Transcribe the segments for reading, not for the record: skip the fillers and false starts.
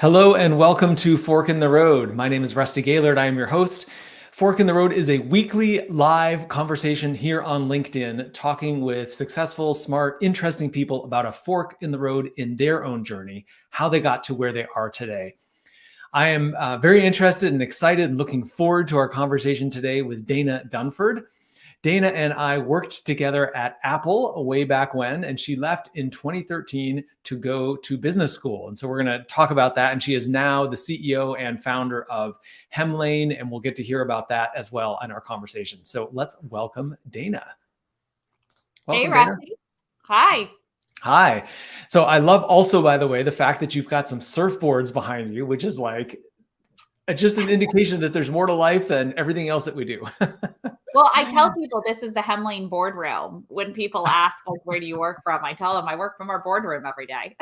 Hello and welcome to Fork in the Road. My name is Rusty Gaylord. I am your host. Fork in the Road is a weekly live conversation here on LinkedIn, talking with successful, smart, interesting people about a fork in the road in their own journey, how they got to where they are today. I am very interested and excited and looking forward to our conversation today with Dana Dunford. Dana and I worked together at Apple way back when, and she left in 2013 to go to business school. And so we're going to talk about that. And she is now the CEO and founder of Hemlane, and we'll get to hear about that as well in our conversation. So let's welcome Dana. Welcome, hey, Rusty. Dana. Hi. Hi. So I love also, by the way, the fact that you've got some surfboards behind you, which is like just an indication that there's more to life than everything else that we do. Well, I tell people this is the Hemlane boardroom. When people ask, like, where do you work from? I tell them I work from our boardroom every day.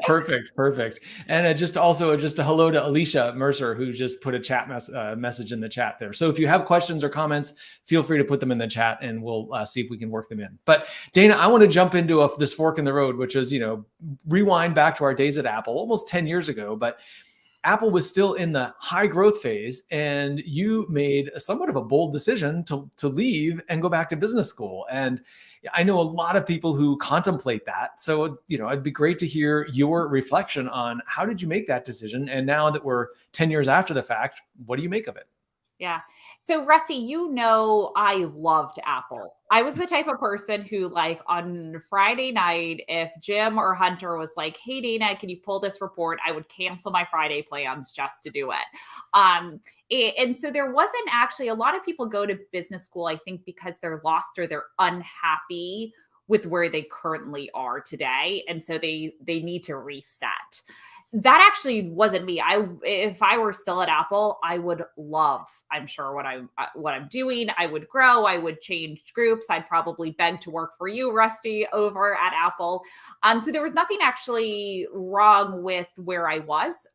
Perfect. And just a hello to Alicia Mercer, who just put a chat message in the chat there. So if you have questions or comments, feel free to put them in the chat and we'll see if we can work them in. But Dana, I want to jump into this fork in the road, which is, rewind back to our days at Apple almost 10 years ago. But Apple was still in the high growth phase, and you made somewhat of a bold decision to leave and go back to business school. And I know a lot of people who contemplate that. So, it'd be great to hear your reflection on how did you make that decision? And now that we're 10 years after the fact, what do you make of it? Yeah. So Rusty, I loved Apple. I was the type of person who, like, on Friday night, if Jim or Hunter was like, "Hey Dana, can you pull this report?" I would cancel my Friday plans just to do it. And so there wasn't actually a lot of people go to business school, I think, because they're lost or they're unhappy with where they currently are today. And so they need to reset. That actually wasn't me. If I were still at Apple, I would love, I'm sure, what I'm doing. I would grow. I would change groups. I'd probably beg to work for you, Rusty, over at Apple. So there was nothing actually wrong with where I was.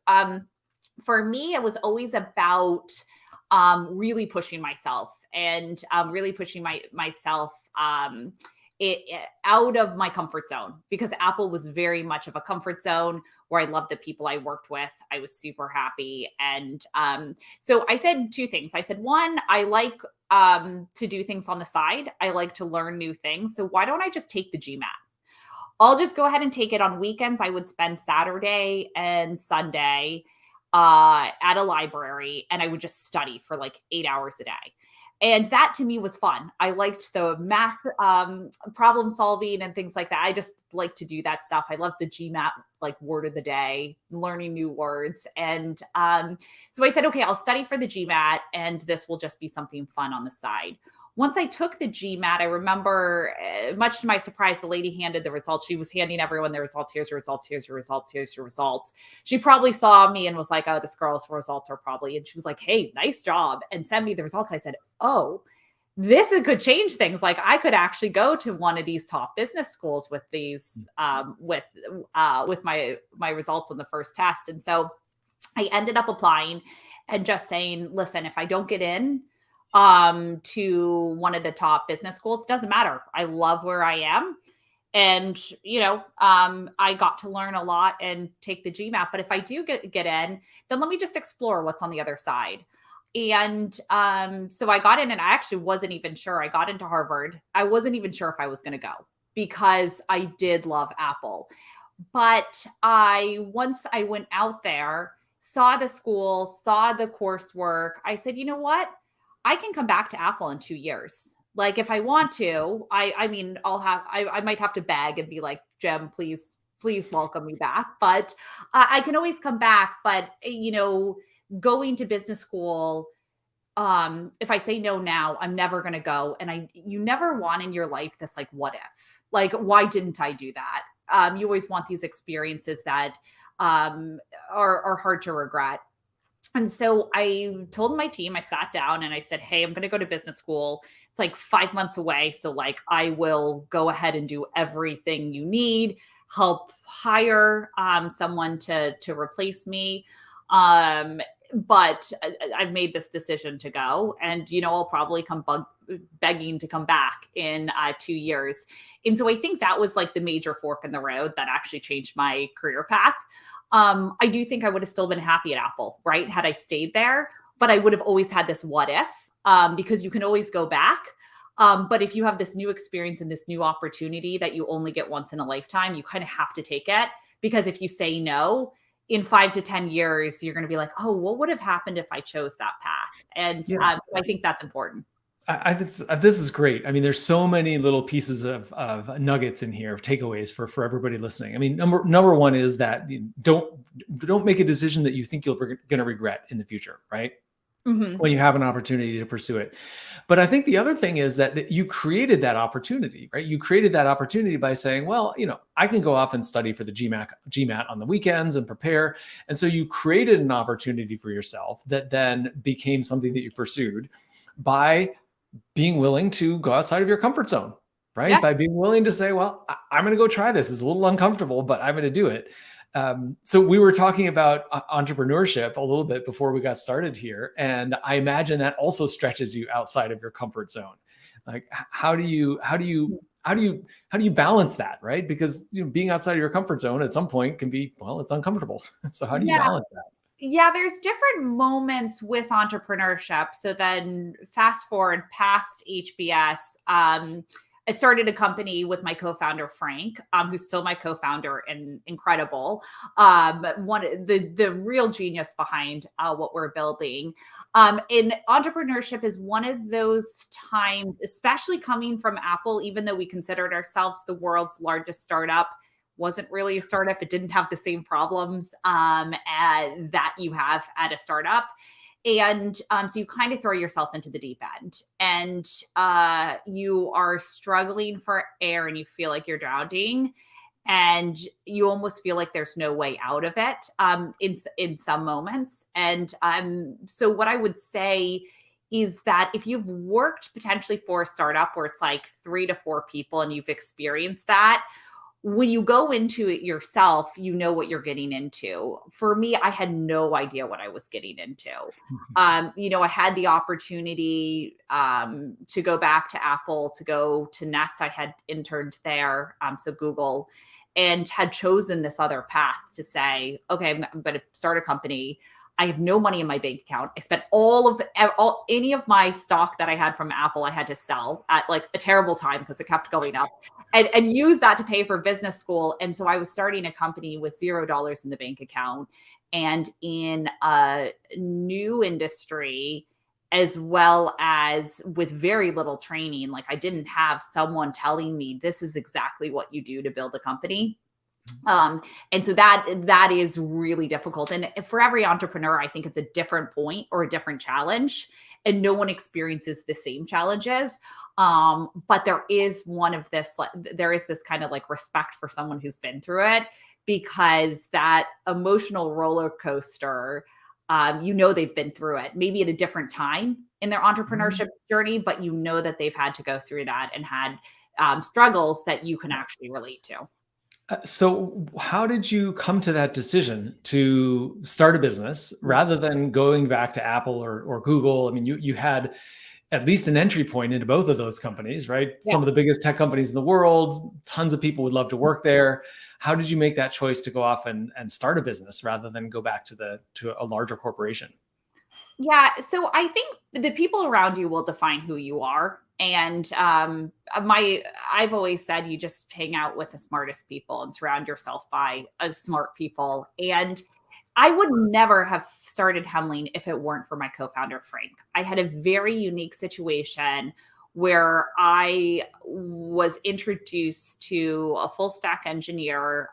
For me, it was always about really pushing myself and really pushing myself out of my comfort zone, because Apple was very much of a comfort zone where I loved the people I worked with. I was super happy. And so I said two things. I said, one, I like to do things on the side. I like to learn new things. So why don't I just take the GMAT? I'll just go ahead and take it on weekends. I would spend Saturday and Sunday at a library, and I would just study for like 8 hours a day. And that to me was fun. I liked the math problem solving and things like that. I just like to do that stuff. I love the GMAT, like, word of the day, learning new words. And so I said, okay, I'll study for the GMAT, and this will just be something fun on the side. Once I took the GMAT, I remember, much to my surprise, the lady handed the results. She was handing everyone their results. Here's your results. Here's your results. Here's your results. She probably saw me and was like, "Oh, this girl's results are probably," and she was like, "Hey, nice job," and sent me the results. I said, "Oh, this could change things. Like, I could actually go to one of these top business schools with these, with my results on the first test." And so I ended up applying and just saying, "Listen, if I don't get in to one of the top business schools, it doesn't matter. I love where I am." And, I got to learn a lot and take the GMAT. But if I do get in, then let me just explore what's on the other side. And so I got in, and I actually wasn't even sure. I got into Harvard. I wasn't even sure if I was going to go, because I did love Apple. But once I went out there, saw the school, saw the coursework, I said, you know what? I can come back to Apple in 2 years. Like, if I want to, I mean, I might have to beg and be like, "Jim, please welcome me back." But I can always come back. But, going to business school, if I say no now, I'm never going to go. And you never want in your life this, like, what if, like, why didn't I do that? You always want these experiences that are hard to regret. And so I told my team, I sat down and I said, "Hey, I'm going to go to business school. It's like 5 months away. So, like, I will go ahead and do everything you need, help hire someone to replace me. But I've made this decision to go, and, I'll probably come begging to come back in 2 years." And so I think that was like the major fork in the road that actually changed my career path. I do think I would have still been happy at Apple, right? Had I stayed there, but I would have always had this what if, because you can always go back. But if you have this new experience and this new opportunity that you only get once in a lifetime, you kind of have to take it, because if you say no, in 5 to 10 years, you're going to be like, oh, what would have happened if I chose that path? And Yeah. so I think that's important. This is great. I mean, there's so many little pieces of nuggets in here, of takeaways for everybody listening. I mean, number one is that don't make a decision that you think you're going to regret in the future, right? Mhm. When you have an opportunity to pursue it. But I think the other thing is that you created that opportunity, right? You created that opportunity by saying, well, I can go off and study for the GMAT on the weekends and prepare. And so you created an opportunity for yourself that then became something that you pursued by being willing to go outside of your comfort zone, right? Yeah. By being willing to say, well, I'm going to go try this. It's a little uncomfortable, but I'm going to do it. So we were talking about entrepreneurship a little bit before we got started here. And I imagine that also stretches you outside of your comfort zone. Like, how do you balance that, right? Because being outside of your comfort zone at some point can be, well, it's uncomfortable. So how do you Yeah. balance that? Yeah, there's different moments with entrepreneurship. So then fast forward past HBS, I started a company with my co-founder Frank, who's still my co-founder and incredible. The real genius behind what we're building. And entrepreneurship is one of those times, especially coming from Apple, even though we considered ourselves the world's largest startup, wasn't really a startup. It didn't have the same problems that you have at a startup. And so you kind of throw yourself into the deep end, and you are struggling for air and you feel like you're drowning, and you almost feel like there's no way out of it in some moments. And so what I would say is that if you've worked potentially for a startup where it's like 3 to 4 people and you've experienced that, when you go into it yourself, you know what you're getting into. For me, I had no idea what I was getting into. I had the opportunity to go back to Apple, to go to Nest. I had interned there, so Google, and had chosen this other path to say, okay, I'm going to start a company. I have no money in my bank account. I spent any of my stock that I had from Apple, I had to sell at like a terrible time because it kept going up, and use that to pay for business school. And so I was starting a company with $0 in the bank account, and in a new industry, as well as with very little training. Like, I didn't have someone telling me this is exactly what you do to build a company. And so that is really difficult. And for every entrepreneur, I think it's a different point or a different challenge, and no one experiences the same challenges. But there is there is this kind of like respect for someone who's been through it, because that emotional roller coaster, they've been through it, maybe at a different time in their entrepreneurship journey, but that they've had to go through that and had struggles that you can actually relate to. So how did you come to that decision to start a business rather than going back to Apple or Google? I mean, you had at least an entry point into both of those companies, right? Yeah. Some of the biggest tech companies in the world, tons of people would love to work there. How did you make that choice to go off and start a business rather than go back to a larger corporation? Yeah, so I think the people around you will define who you are. And I've always said you just hang out with the smartest people and surround yourself by smart people. And I would never have started Hemlane if it weren't for my co-founder Frank. I had a very unique situation where I was introduced to a full stack engineer,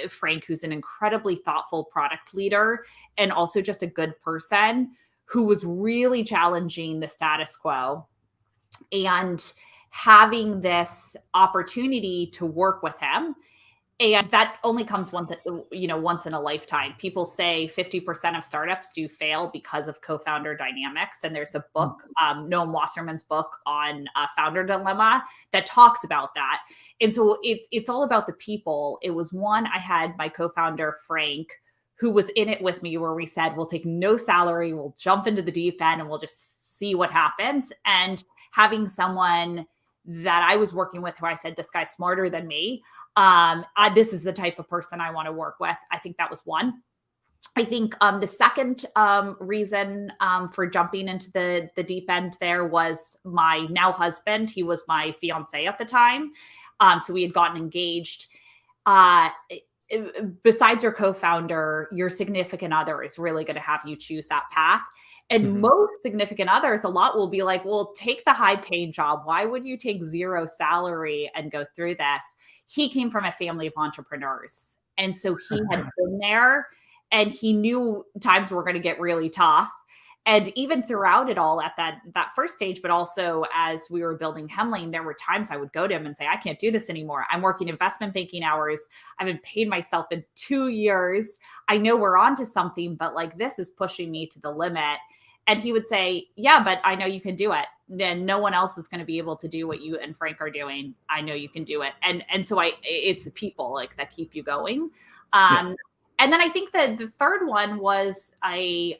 Frank, who's an incredibly thoughtful product leader and also just a good person, who was really challenging the status quo. And having this opportunity to work with him, and that only comes once in a lifetime. People say 50% of startups do fail because of co-founder dynamics. And there's a book, Noam Wasserman's book on founder dilemma, that talks about that. And so it's all about the people. It was one, I had my co-founder, Frank, who was in it with me, where we said, we'll take no salary, we'll jump into the deep end and we'll just see what happens. And having someone that I was working with who I said, this guy's smarter than me, This is the type of person I want to work with. I think that was one. I think the second reason for jumping into the deep end there was my now husband. He was my fiance at the time. So we had gotten engaged. Uh, Besides your co-founder, your significant other is really going to have you choose that path. And most significant others, a lot will be like, well, take the high paying job. Why would you take zero salary and go through this? He came from a family of entrepreneurs. And so he had been there and he knew times were going to get really tough. And even throughout it all at that first stage, but also as we were building Hemlane, there were times I would go to him and say, I can't do this anymore. I'm working investment banking hours. I haven't paid myself in 2 years. I know we're onto something, but like this is pushing me to the limit. And he would say, yeah, but I know you can do it. And no one else is going to be able to do what you and Frank are doing. I know you can do it. And so it's the people like that keep you going. And then I think that the third one was a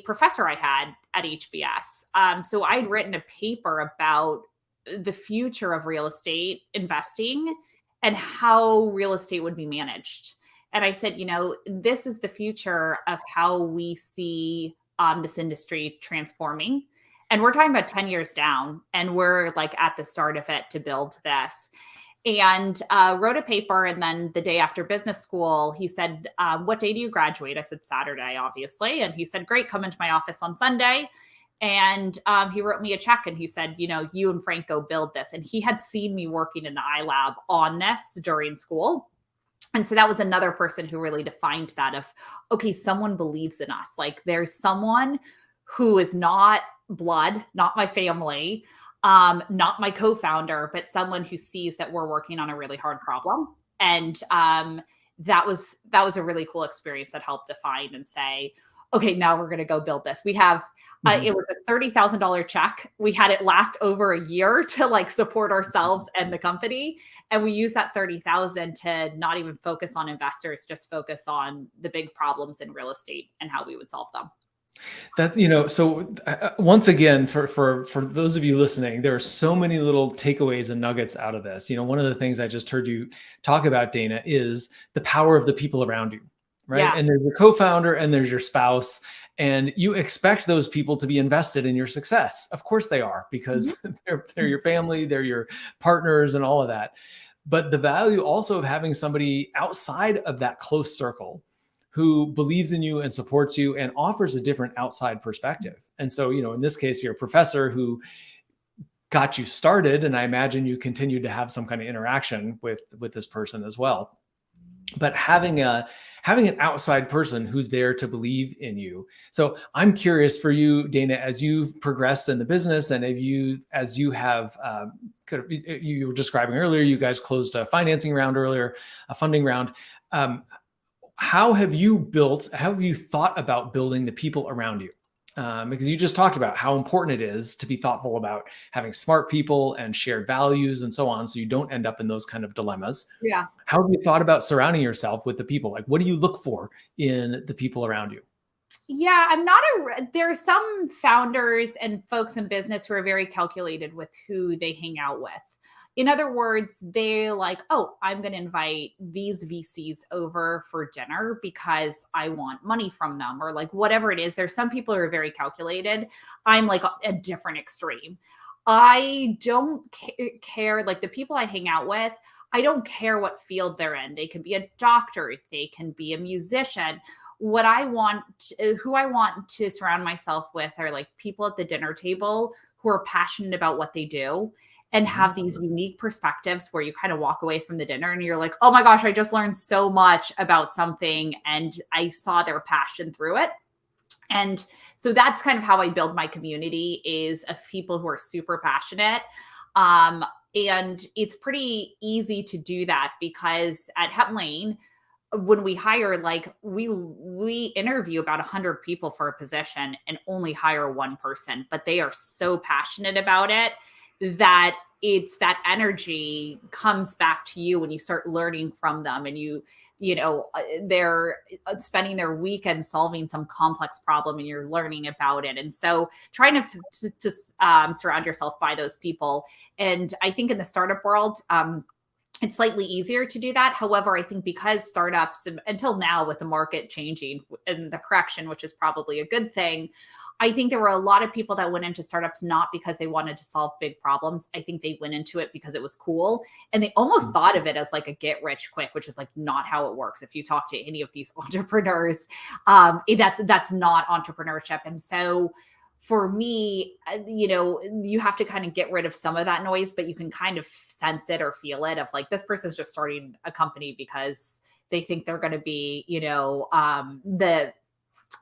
professor I had at HBS. So I'd written a paper about the future of real estate investing and how real estate would be managed. And I said, this is the future of how we see this industry transforming. And we're talking about 10 years down, and we're like at the start of it to build this. And wrote a paper. And then the day after business school, he said, what day do you graduate? I said, Saturday, obviously. And he said, great, come into my office on Sunday. And he wrote me a check and he said, you and Frank go build this. And he had seen me working in the iLab on this during school. And so that was another person who really defined that of, okay, someone believes in us. Like there's someone who is not blood, not my family, not my co-founder, but someone who sees that we're working on a really hard problem. And that was a really cool experience that helped define and say, okay, now we're going to go build this. We have, it was a $30,000 check. We had it last over a year to like support ourselves and the company. And we used that 30,000 to not even focus on investors, just focus on the big problems in real estate and how we would solve them. That, so once again, for those of you listening, there are so many little takeaways and nuggets out of this. One of the things I just heard you talk about, Dana, is the power of the people around you, right? Yeah. And there's your co-founder and there's your spouse, and you expect those people to be invested in your success. Of course they are, because they're your family, they're your partners and all of that. But the value also of having somebody outside of that close circle who believes in you and supports you and offers a different outside perspective. And so, in this case, you're a professor who got you started, and I imagine you continued to have some kind of interaction with this person as well. But having an outside person who's there to believe in you. So I'm curious for you, Dana, as you've progressed in the business, and as you have, you were describing earlier, you guys closed a financing round earlier, a funding round. How have you thought about building the people around you? Because you just talked about how important it is to be thoughtful about having smart people and shared values and so on, so you don't end up in those kind of dilemmas. Yeah. How have you thought about surrounding yourself with the people? Like, what do you look for in the people around you? Yeah, there are some founders and folks in business who are very calculated with who they hang out with. In other words, they're like, oh, I'm going to invite these VCs over for dinner because I want money from them, or like whatever it is. There's some people who are very calculated. I'm like a different extreme. I don't care, like the people I hang out with, I don't care what field they're in. They can be a doctor, they can be a musician. Who I want to surround myself with are like people at the dinner table who are passionate about what they do and have these unique perspectives where you kind of walk away from the dinner and you're like, oh my gosh, I just learned so much about something and I saw their passion through it. And so that's kind of how I build my community, is of people who are super passionate. And it's pretty easy to do that because at Hemlane, when we hire, like we interview about 100 people for a position and only hire one person, but they are so passionate about it that it's that energy comes back to you when you start learning from them, and they're spending their weekend solving some complex problem and you're learning about it. And so trying to surround yourself by those people. And I think in the startup world, it's slightly easier to do that. However, I think because startups, until now with the market changing and the correction, which is probably a good thing, I think there were a lot of people that went into startups not because they wanted to solve big problems. I think they went into it because it was cool. And they almost thought of it as like a get rich quick, which is like not how it works. If you talk to any of these entrepreneurs, that's not entrepreneurship. And so for me, you have to kind of get rid of some of that noise, but you can kind of sense it or feel it of like, this person's just starting a company because they think they're going to be,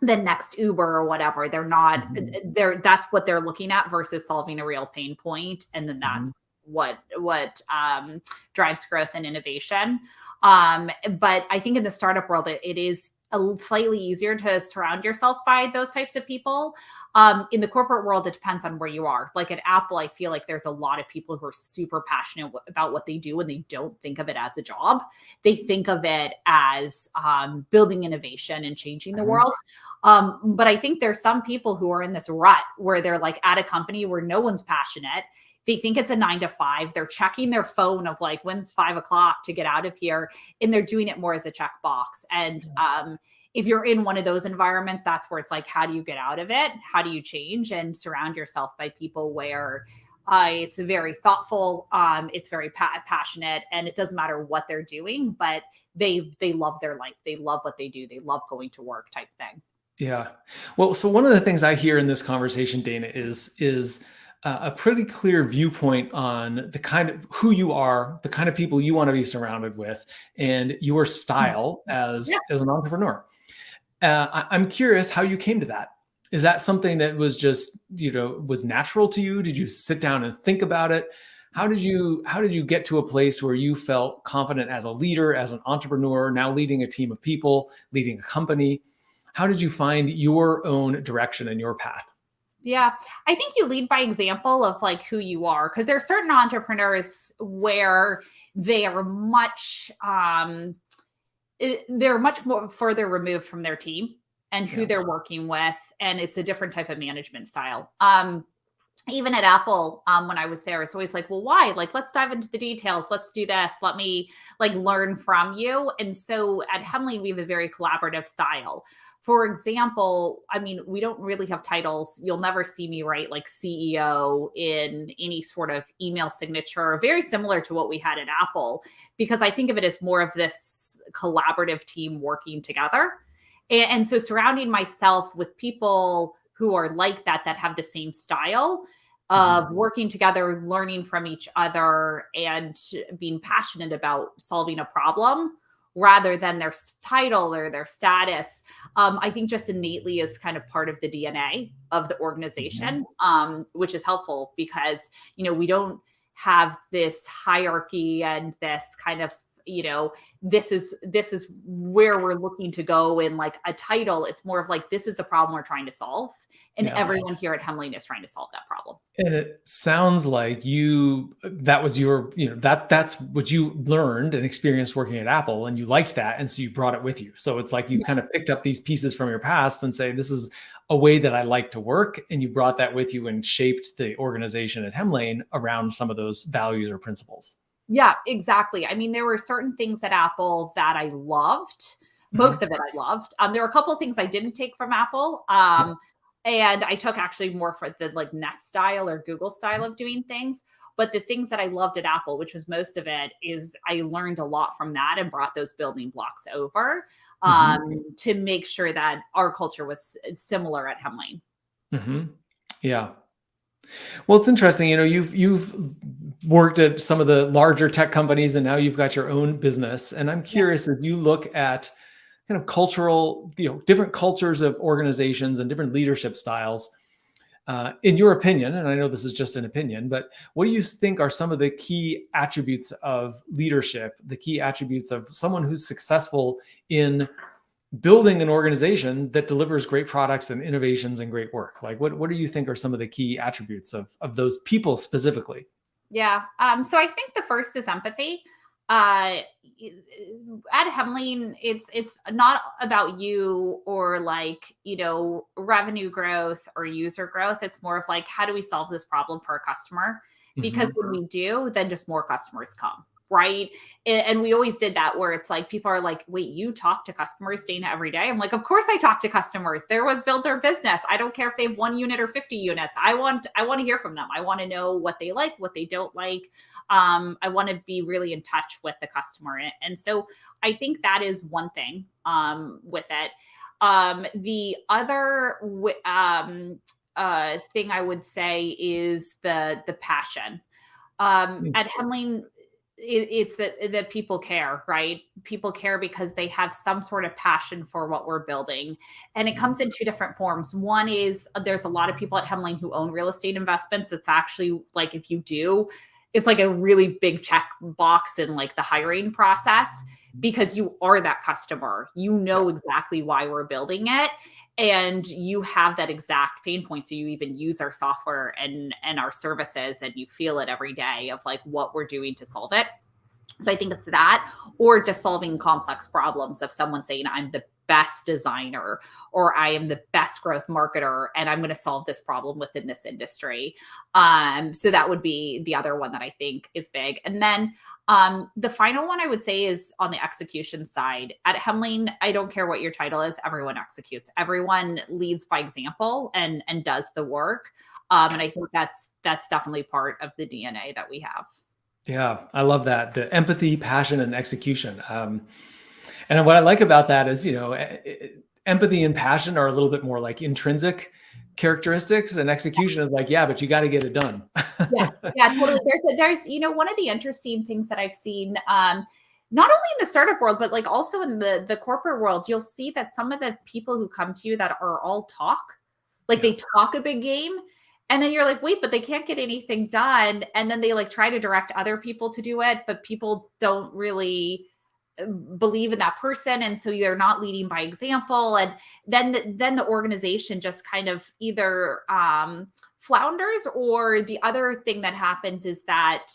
the next Uber or whatever. They're not that's what they're looking at versus solving a real pain point. And then that's what drives growth and innovation. But I think in the startup world, it is slightly easier to surround yourself by those types of people. In the corporate world, it depends on where you are. Like at Apple, I feel like there's a lot of people who are super passionate about what they do, and they don't think of it as a job. They think of it as building innovation and changing the world. But I think there's some people who are in this rut where they're like at a company where no one's passionate. They think it's a 9 to 5. They're checking their phone of like, when's 5 o'clock to get out of here? And they're doing it more as a checkbox. And if you're in one of those environments, that's where it's like, how do you get out of it? How do you change and surround yourself by people where it's very thoughtful, it's very passionate, and it doesn't matter what they're doing, but they love their life. They love what they do. They love going to work type thing. Yeah. Well, so one of the things I hear in this conversation, Dana, is a pretty clear viewpoint on the kind of who you are, the kind of people you want to be surrounded with, and your style as an entrepreneur. I'm curious how you came to that. Is that something that was just, was natural to you? Did you sit down and think about it? How did you get to a place where you felt confident as a leader, as an entrepreneur, now leading a team of people, leading a company? How did you find your own direction and your path? Yeah, I think you lead by example of like who you are, because there are certain entrepreneurs where they are much more further removed from their team and who they're working with, and it's a different type of management style. Even at Apple, when I was there, it's always like, well, why? Like, let's dive into the details. Let's do this. Let me like learn from you. And so at Hemlane, we have a very collaborative style. For example, I mean, we don't really have titles. You'll never see me write like CEO in any sort of email signature, very similar to what we had at Apple, because I think of it as more of this collaborative team working together. And so surrounding myself with people who are like that have the same style of working together, learning from each other, and being passionate about solving a problem rather than their title or their status, I think just innately is kind of part of the DNA of the organization, which is helpful because, we don't have this hierarchy and this kind of, this is where we're looking to go in like a title. It's more of like, this is the problem we're trying to solve. And everyone here at Hemlane is trying to solve that problem. And it sounds like that was your, that's what you learned and experienced working at Apple, and you liked that. And so you brought it with you. So it's like you kind of picked up these pieces from your past and say, this is a way that I like to work. And you brought that with you and shaped the organization at Hemlane around some of those values or principles. Yeah, exactly. I mean, there were certain things at Apple that I loved. Most of it I loved. There were a couple of things I didn't take from Apple. And I took actually more for the like Nest style or Google style of doing things. But the things that I loved at Apple, which was most of it, is I learned a lot from that and brought those building blocks over to make sure that our culture was similar at Hemlane. Yeah. Well, it's interesting. You've worked at some of the larger tech companies, and now you've got your own business. And I'm curious, as you look at kind of cultural, different cultures of organizations and different leadership styles, in your opinion, and I know this is just an opinion, but what do you think are some of the key attributes of leadership, the key attributes of someone who's successful in building an organization that delivers great products and innovations and great work? Like, what do you think are some of the key attributes of those people specifically? Yeah. So I think the first is empathy. Uh, at Hemlane, it's not about you or like, revenue growth or user growth. It's more of like, how do we solve this problem for a customer? Because Mhm. when we do, then just more customers come. Right. And we always did that where it's like people are like, wait, you talk to customers, Dana, every day? I'm like, of course I talk to customers. They're what builds our business. I don't care if they have 1 unit or 50 units. I want to hear from them. I want to know what they like, what they don't like. I want to be really in touch with the customer. And so I think that is one thing with it. The other thing I would say is the passion. Mm. At Hemlane, it's that people care, right? People care because they have some sort of passion for what we're building, and it Mhm. comes in two different forms. One is there's a lot of people at Hemlane who own real estate investments. It's actually like if you do, it's like a really big check box in like the hiring process because you are that customer. You Yeah. know exactly why we're building it, and you have that exact pain point, so you even use our software and our services, and you feel it every day of like what we're doing to solve it. So I think it's that, or just solving complex problems of someone saying, I'm the best designer or I am the best growth marketer and I'm going to solve this problem within this industry. So that would be the other one that I think is big. And then the final one I would say is on the execution side. At Hemlane, I don't care what your title is, everyone executes. Everyone leads by example and does the work. And I think that's definitely part of the DNA that we have. Yeah, I love that. The empathy, passion, and execution. And what I like about that is, empathy and passion are a little bit more like intrinsic characteristics, and execution is like, yeah, but you got to get it done. Yeah, yeah, totally. One of the interesting things that I've seen, not only in the startup world, but like also in the corporate world, you'll see that some of the people who come to you that are all talk, like Yeah. they talk a big game, and then you're like, wait, but they can't get anything done, and then they like try to direct other people to do it, but people don't really believe in that person, and so they're not leading by example, and then the organization just kind of either flounders, or the other thing that happens is that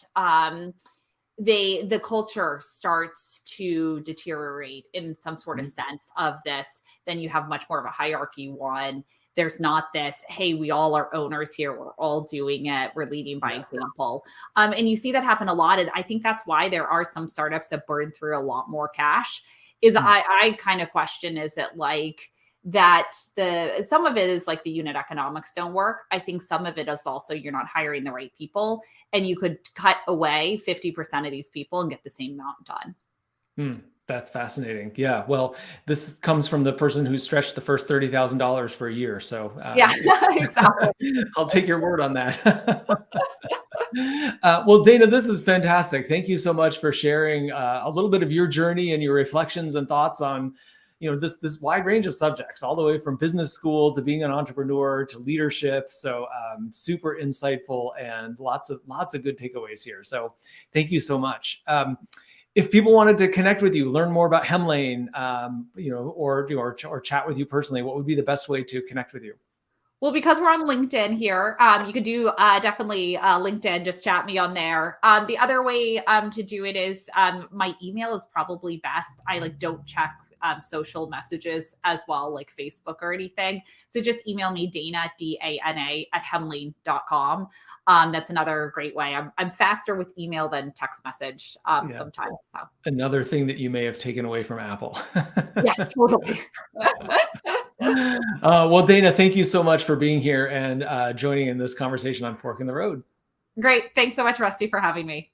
the culture starts to deteriorate in some sort of Mhm. sense of this. Then you have much more of a hierarchy one. There's not this, hey, we all are owners here, we're all doing it, we're leading by Yeah. example. And you see that happen a lot, and I think that's why there are some startups that burn through a lot more cash. Is Mm. I kind of question, is it like that the some of it is like the unit economics don't work. I think some of it is also you're not hiring the right people, and you could cut away 50% of these people and get the same amount done. Mm. That's fascinating. Yeah. Well, this comes from the person who stretched the first $30,000 for a year. So Yeah, exactly. I'll take your word on that. Well, Dana, this is fantastic. Thank you so much for sharing a little bit of your journey and your reflections and thoughts on, this wide range of subjects, all the way from business school to being an entrepreneur to leadership. So super insightful and lots of good takeaways here. So thank you so much. If people wanted to connect with you, learn more about Hemlane, or chat with you personally, what would be the best way to connect with you? Well, because we're on LinkedIn here, you could do definitely LinkedIn, just chat me on there. The other way to do it is my email is probably best. I like don't check social messages as well, like Facebook or anything. So just email me, Dana, DANA at Hemlane.com. That's another great way. I'm faster with email than text message Yeah. sometimes. So. Another thing that you may have taken away from Apple. Yeah, totally. Well, Dana, thank you so much for being here and joining in this conversation on Fork in the Road. Great. Thanks so much, Rusty, for having me.